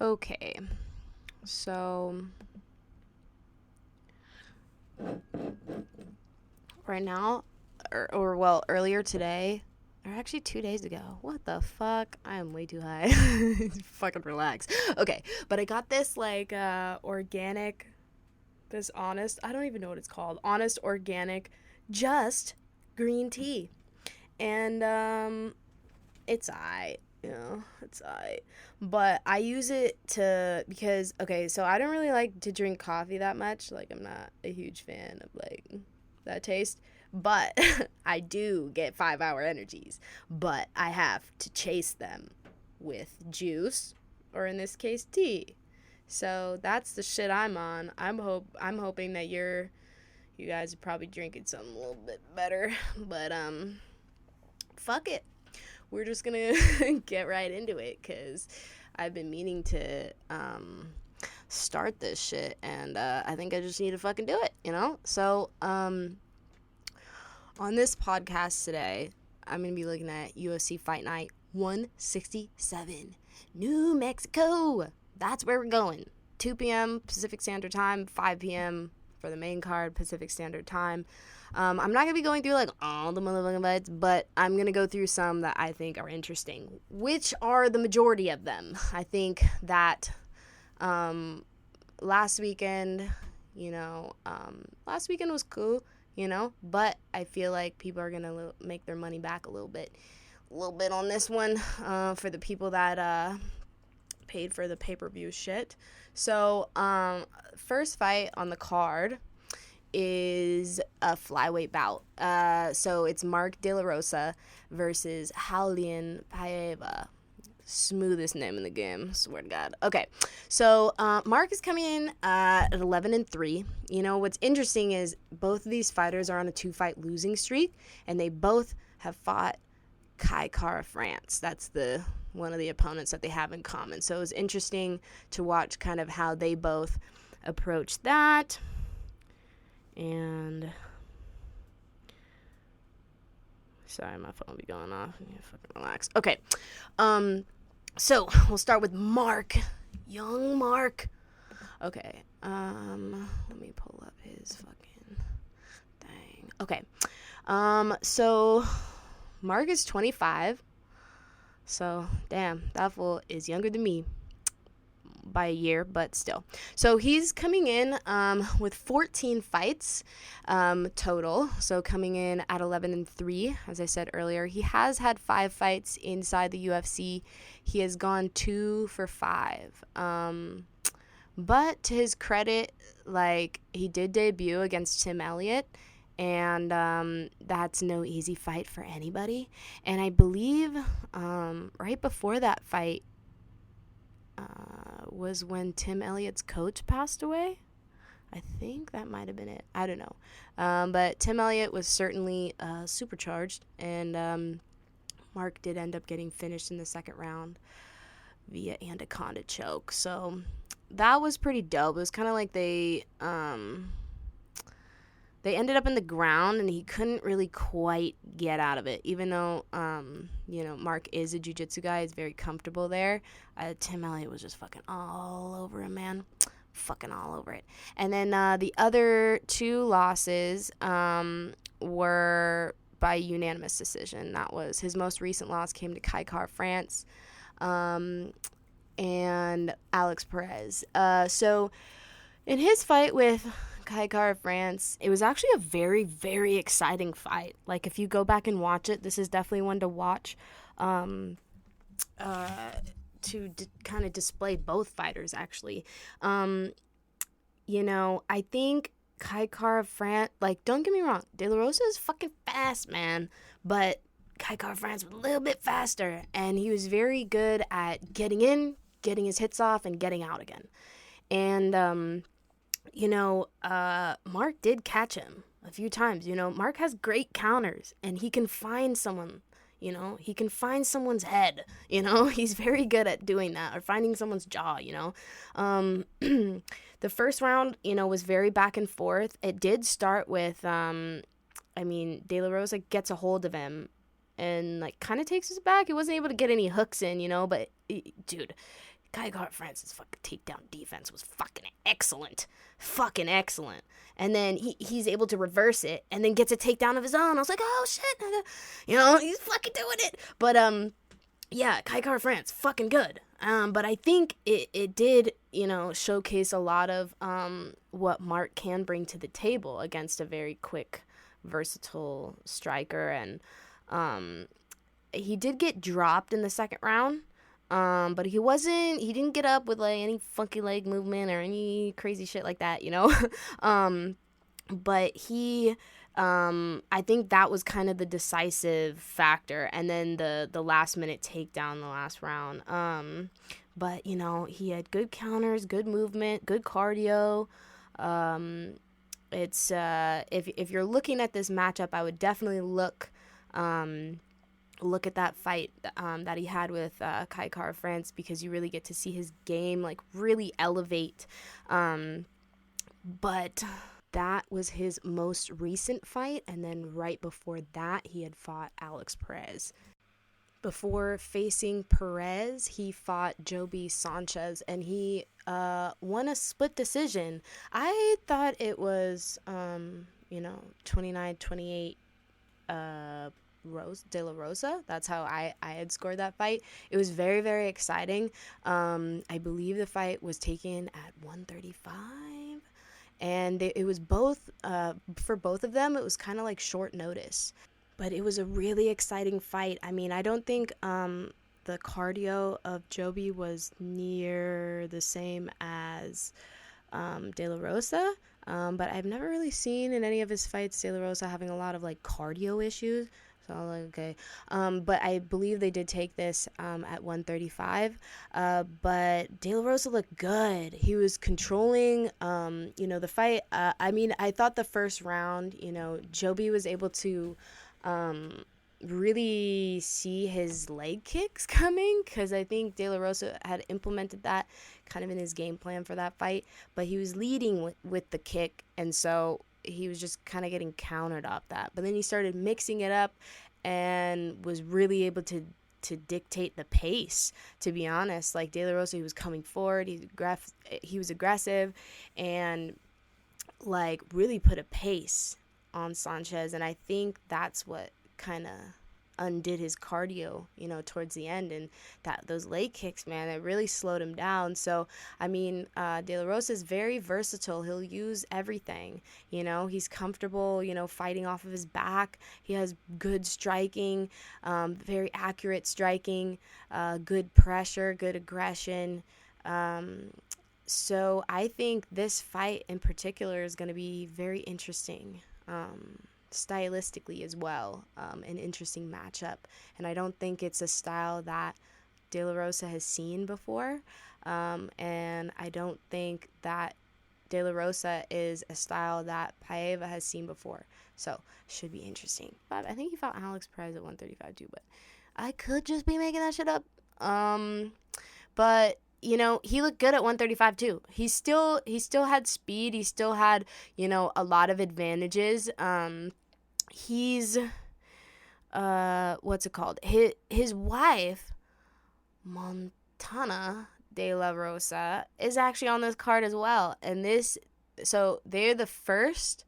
Okay, so right now, earlier today, or actually 2 days ago. What the fuck? I am way too high. Fucking relax. Okay, but I got this organic, this honest, I don't even know what it's called. Honest organic, just green tea. And it's alright. It's alright. But I use it because, okay, so I don't really like to drink coffee that much. Like, I'm not a huge fan of, like, that taste. But I do get 5-hour energies. But I have to chase them with juice, or in this case, tea. So that's the shit I'm on. I'm hoping that you guys are probably drinking something a little bit better. But fuck it, we're just gonna get right into it because I've been meaning to start this shit, and I think I just need to fucking do it. So on this podcast today, I'm gonna be looking at UFC Fight Night 167, New Mexico. That's where we're going. 2 p.m. Pacific Standard Time, 5 p.m. for the main card, Pacific Standard Time. I'm not going to be going through, like, all the motherfucking fights, but I'm going to go through some that I think are interesting, which are the majority of them. I think that last weekend was cool, but I feel like people are going to make their money back a little bit on this one for the people that paid for the pay-per-view shit. So, first fight on the card is a flyweight bout. So it's Mark De La Rosa versus Raulian Paiva. Smoothest name in the game, swear to God. Okay, so Mark is coming in at 11-3. What's interesting is both of these fighters are on a 2-fight losing streak, and they both have fought Kai Kara France. That's one of the opponents that they have in common. So it was interesting to watch kind of how they both approach that. And sorry, my phone will be going off. I need to fucking relax. Okay. So we'll start with Mark. Young Mark. Okay. Let me pull up his fucking thing. Okay. So Mark is 25. So, damn, that fool is younger than me by a year, but still. So he's coming in with 14 fights total. So coming in at 11-3, as I said earlier. He has had 5 fights inside the UFC. He has gone 2 for 5. But to his credit, like, he did debut against Tim Elliott, and that's no easy fight for anybody. And I believe right before that fight was when Tim Elliott's coach passed away. I think that might have been it. I don't know. But Tim Elliott was certainly supercharged, and Mark did end up getting finished in the second round via anaconda choke. So that was pretty dope. It was kind of like they ended up in the ground, and he couldn't really quite get out of it. Even though, Mark is a jiu-jitsu guy, he's very comfortable there. Tim Elliott was just fucking all over him, man. Fucking all over it. And then the other 2 losses were by unanimous decision. That was his most recent loss came to Kai Kara France and Alex Perez. So in his fight with Kai Kara France, it was actually a very, very exciting fight. Like, if you go back and watch it, this is definitely one to watch to kind of display both fighters, actually. I think Kai Kara France, like, don't get me wrong, De La Rosa is fucking fast, man, but Kai Kara France was a little bit faster, and he was very good at getting in, getting his hits off, and getting out again. And Mark did catch him a few times. Mark has great counters, and he can find someone, he can find someone's head, he's very good at doing that, or finding someone's jaw. The first round, was very back and forth. It did start with, De La Rosa gets a hold of him and, like, kind of takes his back. He wasn't able to get any hooks in, but, dude, Kai Francis' fucking takedown defense was fucking excellent. Fucking excellent. And then he's able to reverse it and then gets a takedown of his own. I was like, oh shit. He's fucking doing it. But yeah, Kai France, fucking good. But I think it did, showcase a lot of what Mark can bring to the table against a very quick, versatile striker. And he did get dropped in the second round. But he didn't get up with like any funky leg movement or any crazy shit like that, but he, I think that was kind of the decisive factor. And then the last minute takedown in the last round. But he had good counters, good movement, good cardio. It's, if you're looking at this matchup, I would definitely look at that fight that he had with Kai France, because you really get to see his game like really elevate. But that was his most recent fight, and then right before that he had fought Alex Perez. Before facing Perez, he fought Joby Sanchez, and he won a split decision. I thought it was 29-28 De La Rosa. That's how I had scored that fight. It was very, very exciting. I believe the fight was taken at 135, and it was both for both of them. It was kind of like short notice, but it was a really exciting fight. I mean, I don't think the cardio of Joby was near the same as De La Rosa, but I've never really seen in any of his fights De La Rosa having a lot of like cardio issues. So I'm like, okay. But I believe they did take this at 135. But De La Rosa looked good. He was controlling, the fight. I thought the first round, Joby was able to really see his leg kicks coming, because I think De La Rosa had implemented that kind of in his game plan for that fight. But he was leading with the kick, and so he was just kind of getting countered off that. But then he started mixing it up and was really able to dictate the pace, to be honest. Like De La Rosa, he was coming forward, he was aggressive, and like really put a pace on Sanchez. And I think that's what kind of undid his cardio, towards the end, and those leg kicks, man, it really slowed him down. So De La Rosa is very versatile. He'll use everything. He's comfortable, fighting off of his back. He has good striking, very accurate striking, good pressure, good aggression. So I think this fight in particular is going to be very interesting. Stylistically as well, an interesting matchup. And I don't think it's a style that De La Rosa has seen before, and I don't think that De La Rosa is a style that Paiva has seen before, so should be interesting. But I think he fought Alex Perez at 135 too, but I could just be making that shit up. But he looked good at 135 too. He still had speed. He still had, a lot of advantages. He's, what's it called? His wife, Montana De La Rosa, is actually on this card as well. And so they're the first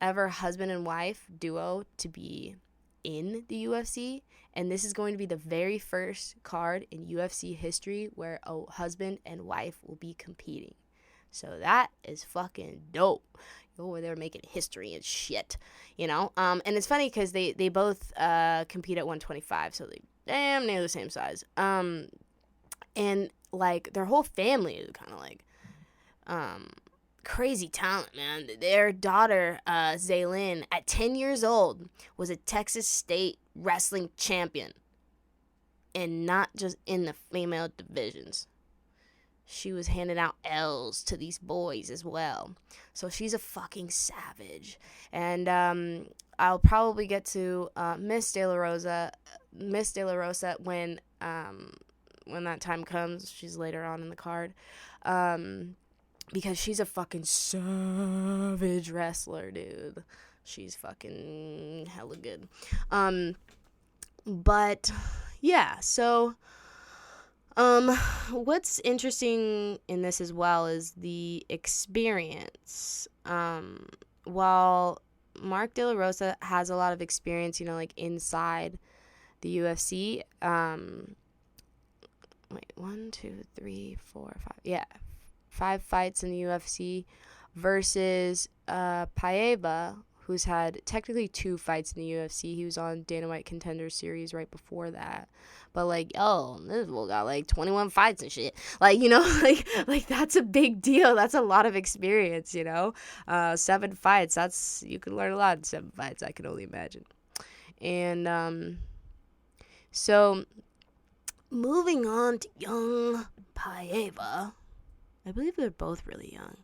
ever husband and wife duo to be in the UFC. And this is going to be the very first card in UFC history where a husband and wife will be competing. So that is fucking dope. Over there making history and shit, and it's funny because they both compete at 125, so they damn near the same size. And like their whole family is kind of like crazy talent, man. Their daughter Zaylin, at 10 years old, was a Texas State wrestling champion, and not just in the female divisions. She was handing out L's to these boys as well. So she's a fucking savage. And I'll probably get to Miss De La Rosa when that time comes. She's later on in the card. Because she's a fucking savage wrestler, dude. She's fucking hella good. But yeah, so What's interesting in this as well is the experience. While Mark De La Rosa has a lot of experience, like inside the UFC, wait, 1, 2, 3, 4, 5, yeah, 5 fights in the UFC versus Paiva, who's had technically 2 fights in the UFC. He was on Dana White Contender Series right before that. But this fool got 21 fights and shit. Like that's a big deal. That's a lot of experience, 7 fights. You can learn a lot in 7 fights, I can only imagine. And so moving on to young Paiva. I believe they're both really young.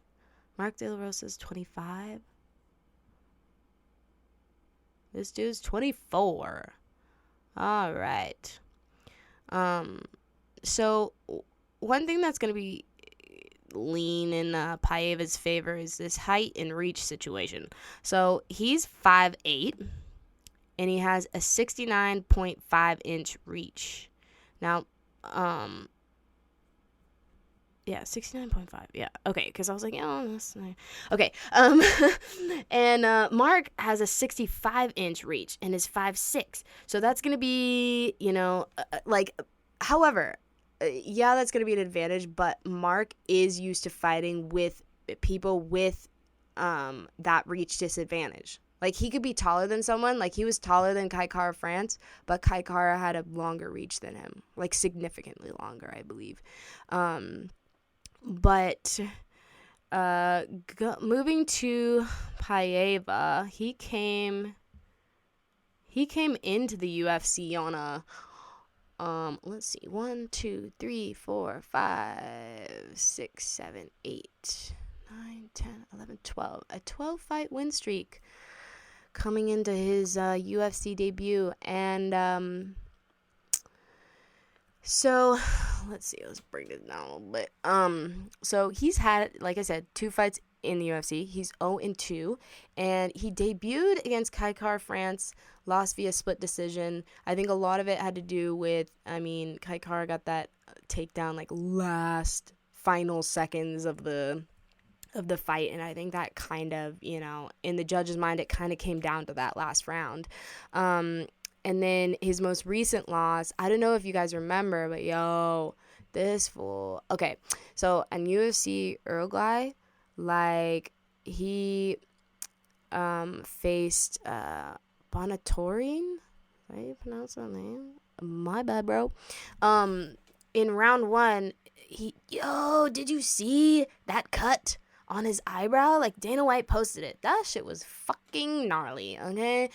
Mark De La Rosa is 25. This dude's 24. All right. So one thing that's going to be lean in Paiva's favor is this height and reach situation. So he's 5'8", and he has a 69.5-inch reach. Now, yeah, 69.5. Yeah. Okay, because I was like, oh, that's nice. Okay. And Mark has a 65-inch reach and is 5'6". So that's going to be, however, yeah, that's going to be an advantage, but Mark is used to fighting with people with that reach disadvantage. He could be taller than someone. He was taller than Kai Kara France, but Kai Kara had a longer reach than him. Significantly longer, I believe. But moving to Paiva, he came into the UFC on a let's see, 1, 2, 3, 4, 5, 6, 7, 8, 9, 10, 11, 12. A 12-fight win streak coming into his UFC debut. And so let's see, let's break this down a little bit. So he's had, like I said, 2 fights in the UFC. He's 0-2, and he debuted against Kai Kara France, lost via split decision. I think a lot of it had to do with, Kai Kara got that takedown last final seconds of the fight, and I think that kind of, in the judge's mind, it kind of came down to that last round. And then his most recent loss, I don't know if you guys remember, but this fool. Okay, so in UFC Uruguay, he faced Bonatorin. How do you pronounce that name? My bad, bro. In round 1, did you see that cut on his eyebrow? Dana White posted it. That shit was fucking gnarly, okay?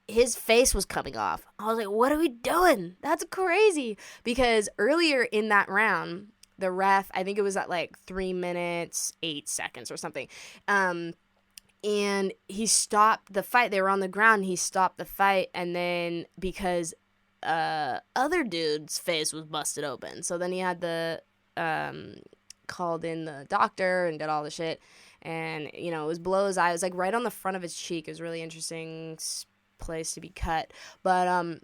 His face was coming off. I was like, what are we doing? That's crazy. Because earlier in that round, the ref, I think it was at 3 minutes, 8 seconds or something, and he stopped the fight. They were on the ground. He stopped the fight, and then because other dude's face was busted open, so then he had the called in the doctor and did all the shit, and it was below his eye. It was right on the front of his cheek. It was a really interesting place to be cut. But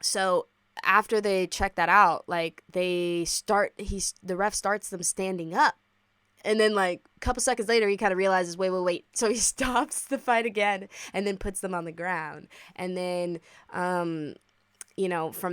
so after they check that out, the ref starts them standing up, and then a couple seconds later he kind of realizes, wait, so he stops the fight again and then puts them on the ground. And then from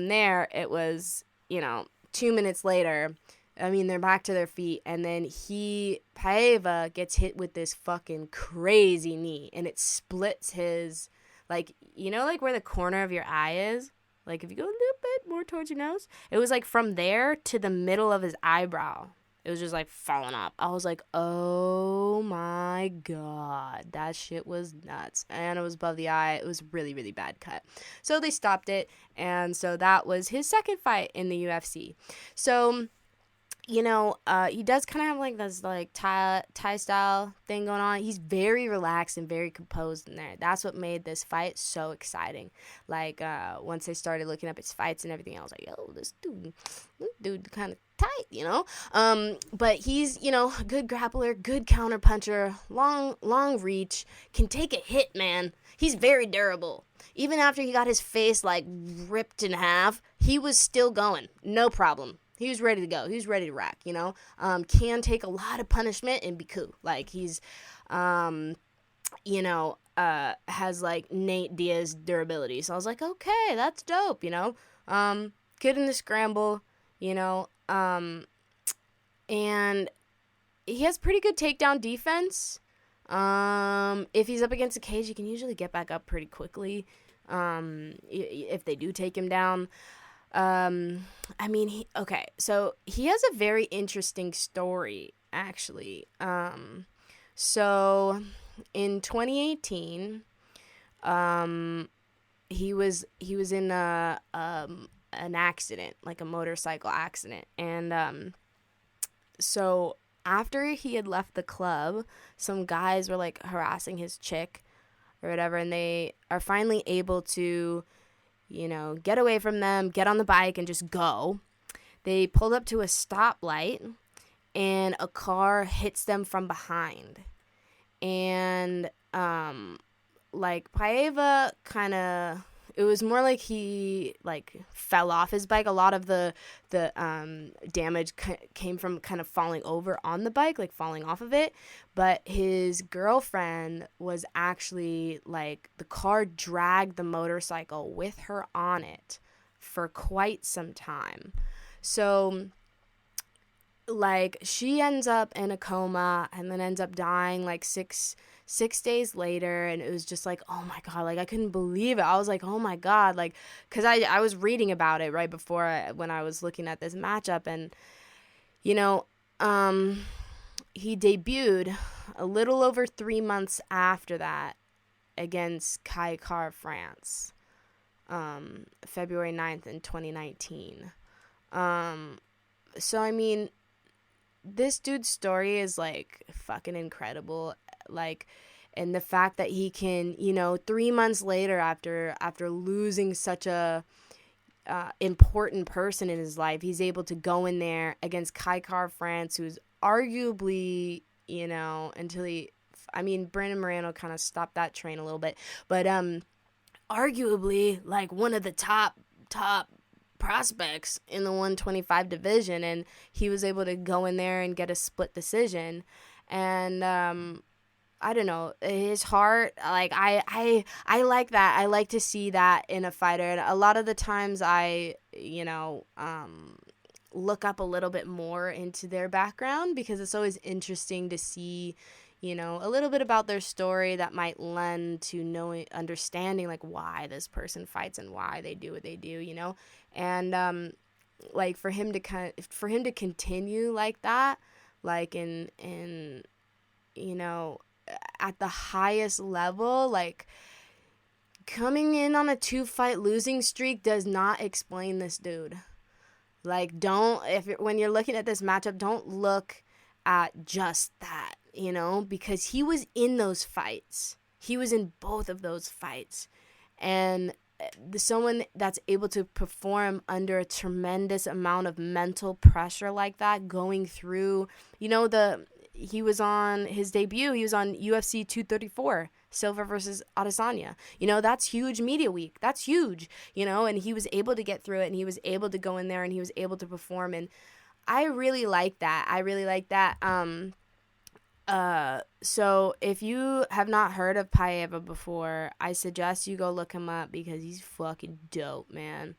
there it was 2 minutes later, they're back to their feet, and then Paiva gets hit with this fucking crazy knee, and it splits his, where the corner of your eye is? If you go a little bit more towards your nose, it was, from there to the middle of his eyebrow. It was just, falling up. I was like, oh my God, that shit was nuts. And it was above the eye. It was really, really bad cut. So they stopped it, and so that was his second fight in the UFC. So he does kind of have this Thai style thing going on. He's very relaxed and very composed in there. That's what made this fight so exciting. Once I started looking up his fights and everything, I was like, yo, this dude kind of tight, but he's, a good grappler, good counter puncher, long reach, can take a hit, man. He's very durable. Even after he got his face ripped in half, he was still going. No problem. He was ready to go. He was ready to rack, you know. Can take a lot of punishment and be cool. Like, he's, you know, has, like, Nate Diaz durability. So I was like, okay, that's dope, you know. Good in the scramble, you know. And he has pretty good takedown defense. If he's up against a cage, he can usually get back up pretty quickly. If they do take him down. I mean, so he has a very interesting story, actually. So in 2018, he was in an accident, like a motorcycle accident, and so after he had left the club, some guys were like harassing his chick or whatever, and they are finally able to, you know, get away from them, get on the bike, and just go. They pulled up to a stoplight, and a car hits them from behind. And, like, Paiva kind of, it was more like he, like, fell off his bike. A lot of the damage came from kind of falling over on the bike, like falling off of it. But his girlfriend was actually, like, the car dragged the motorcycle with her on it for quite some time. So, like, she ends up in a coma and then ends up dying, like, six days later, and it was just like, oh my god, like, I couldn't believe it. I was like, oh my god, like, because I was reading about it right before when I was looking at this matchup, and, you know, he debuted a little over 3 months after that against Kai Car France, February 9th in 2019. So, I mean, this dude's story is, like, fucking incredible. Like, and the fact that he can, you know, 3 months later after losing such a important person in his life, he's able to go in there against Kai Car France, who's arguably, you know, Brandon Moreno kind of stopped that train a little bit, but arguably, like, one of the top prospects in the 125 division, and he was able to go in there and get a split decision. And I don't know, his heart, like, I like that. I like to see that in a fighter. And a lot of the times I, you know, look up a little bit more into their background, because it's always interesting to see, you know, a little bit about their story that might lend to understanding, like, why this person fights and why they do what they do, you know. And like, for him to continue like that, like, in you know, at the highest level, like, coming in on a 2-fight losing streak does not explain this dude. Like, when you're looking at this matchup, don't look at just that, you know, because he was in those fights. He was in both of those fights. And someone that's able to perform under a tremendous amount of mental pressure like that, going through, you know, he was on his debut, he was on UFC 234, Silva versus Adesanya. You know, that's huge media week. That's huge, you know, and he was able to get through it, and he was able to go in there, and he was able to perform, and I really like that. So if you have not heard of Paiva before, I suggest you go look him up, because he's fucking dope, man.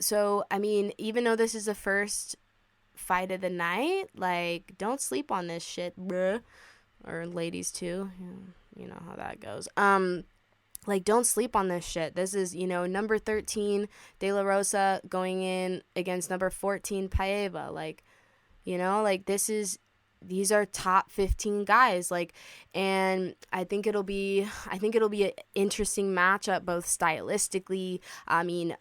So, I mean, even though this is the first fight of the night, like, don't sleep on this shit, bruh. Or ladies too, you know how that goes. Like, don't sleep on this shit. This is, you know, number 13 De La Rosa going in against number 14 Paiva. Like, you know, like, these are top 15 guys, like, and I think it'll be an interesting matchup, both stylistically, I mean,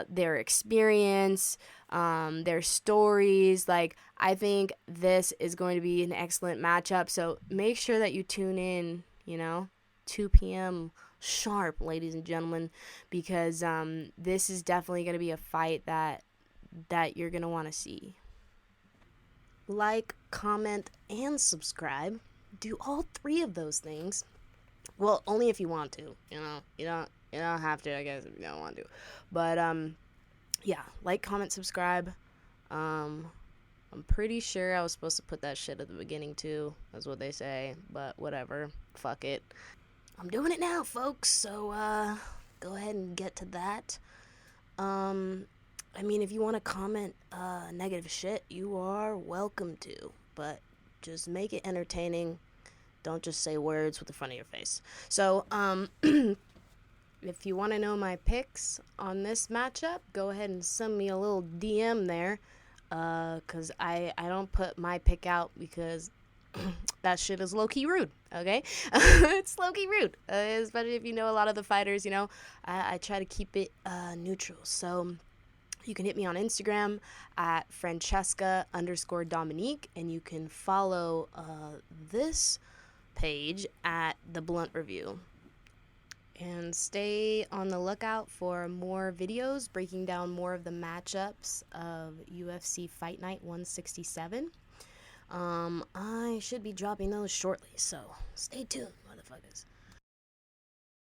their experience, their stories. Like, I think this is going to be an excellent matchup, so make sure that you tune in, you know, 2 p.m. sharp, ladies and gentlemen, because this is definitely going to be a fight that you're going to want to see. Like, comment, and subscribe. Do all 3 of those things. Well, only if you want to, you know. You don't have to, I guess, if you don't want to. But yeah, like, comment, subscribe. I'm pretty sure I was supposed to put that shit at the beginning too. That's what they say, but whatever. Fuck it. I'm doing it now, folks. So go ahead and get to that. I mean, if you want to comment negative shit, you are welcome to, but just make it entertaining. Don't just say words with the front of your face. So, if you want to know my picks on this matchup, go ahead and send me a little DM there. Because I don't put my pick out because that shit is low-key rude, okay? It's low-key rude, especially if you know a lot of the fighters, you know. I try to keep it neutral. So you can hit me on Instagram at Francesca_Dominique, and you can follow this page at The Blunt Review. And stay on the lookout for more videos breaking down more of the matchups of UFC Fight Night 167. I should be dropping those shortly, so stay tuned, motherfuckers.